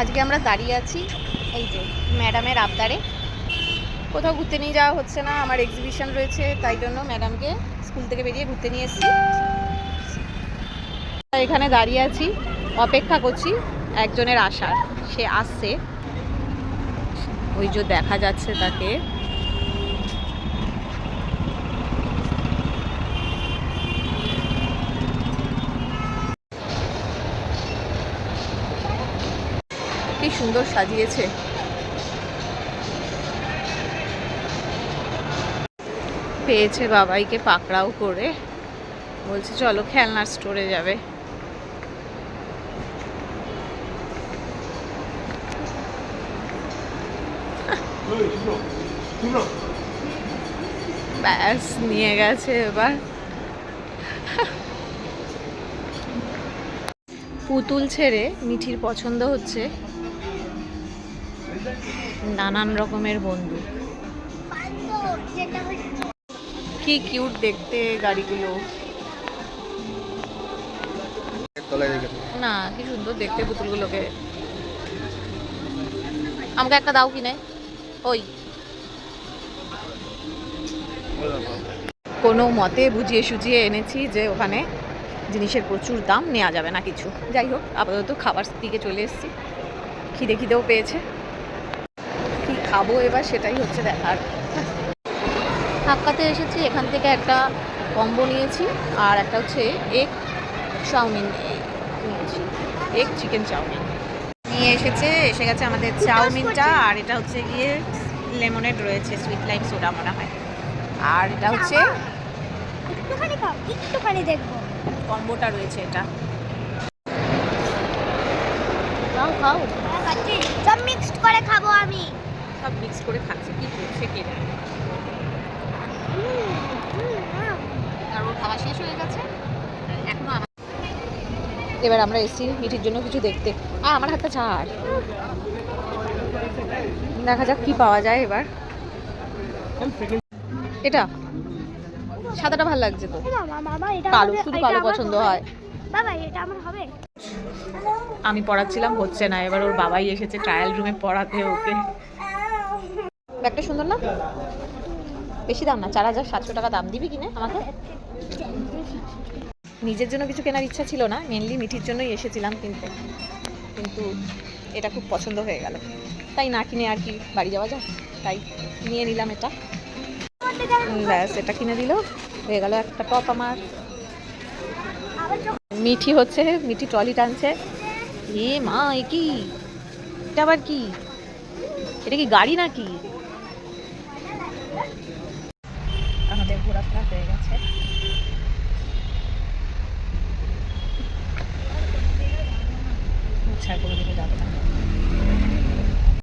আজকে আমরা দাঁড়িয়ে আছি এই যে ম্যাডামের আবদারে। কোথাও ঘুরতে নিয়ে যাওয়া হচ্ছে না, আমার এক্সিবিশন রয়েছে, তাই জন্য ম্যাডামকে স্কুল থেকে বেরিয়ে ঘুরতে নিয়ে এসেছি। এখানে দাঁড়িয়ে আছি, অপেক্ষা করছি একজনের আসার। সে আসছে, ওই যে দেখা যাচ্ছে তাকে। কি সুন্দর সাজিয়েছে। পেয়েছে বাবাইকে পাকড়াও করে, বলছে চলো খেলনার স্টোরে যাবে। ব্যাস নিয়ে গেছে এবার। পুতুল ছেড়ে মিঠির পছন্দ হচ্ছে নানান রকমের বন্ধু। কি কিউট দেখতে গাড়িগুলো, না কি সুন্দর দেখতে পুতুলগুলোকে। আমাকে একটা দাও কিনে। ওই কোনো মতে বুঝিয়ে সুঝিয়ে এনেছি যে ওখানে জিনিসের প্রচুর দাম, নেওয়া যাবে না কিছু। যাই হোক, আপাতত খাবার দিকে চলে এসেছি, খিদেও পেয়েছে। কি খাবো এবার সেটাই হচ্ছে দেখার। হাক্কাতে এসেছি, এখান থেকে একটা কম্বো নিয়েছি, আর একটা হচ্ছে এগ চাউমিন নিয়েছি, এগ চিকেন চাউমিন নিয়ে এসে গেছে আমাদের চাউমিনটা। আর এটা হচ্ছে গিয়ে লেমনেড রয়েছে, সুইট লাইম সোডা মনে হয়। আর এটা হচ্ছে একটুখানি দেখবো কম্বোটা রয়েছে, এটা খাও খাও। সব মিক্সড করে খাবো আমি। সব মিক্স করে খাচ্ছে, কি করছে কে জানে। আর ওর খাওয়া শেষ হয়ে গেছে এখনো। এবার আমরা এসেছি মিঠির জন্য কিছু দেখতে। আমার হাতটা ছাড়, দেখা যাক কি পাওয়া যায় এবার। এটা সাদাটা ভালো লাগছে তো, কালো শুধু কালো পছন্দ হয়। বাবা এটা আমার হবে। আমি পড়াচ্ছিলাম, হচ্ছে না। এবার ওর বাবাই এসেছে ট্রায়াল রুমে পড়াতে ওকে। ব্যাগটা সুন্দর না? বেশি দাম না, 4700 টাকা দাম। দিবি কিনে আমাকে? নিজের জন্য কিছু কেনার ইচ্ছা ছিল না, মেনলি মিঠির জন্যই এসেছিলাম কিনতে, কিন্তু এটা খুব পছন্দ হয়ে গেল, তাই না কিনে আর কি বাড়ি যাওয়া যায়, তাই নিয়ে নিলাম এটা। ব্যাস, এটা কিনে দিল, হয়ে গেল একটা টপ আমার। মিঠি ট্রলি টানছে। এ মা, এ কি? এটা আবার কি? এটা কি গাড়ি নাকি? আমাদের ঘোরাফেরা হয়ে গেছে। কোনো দিকে যাবে না।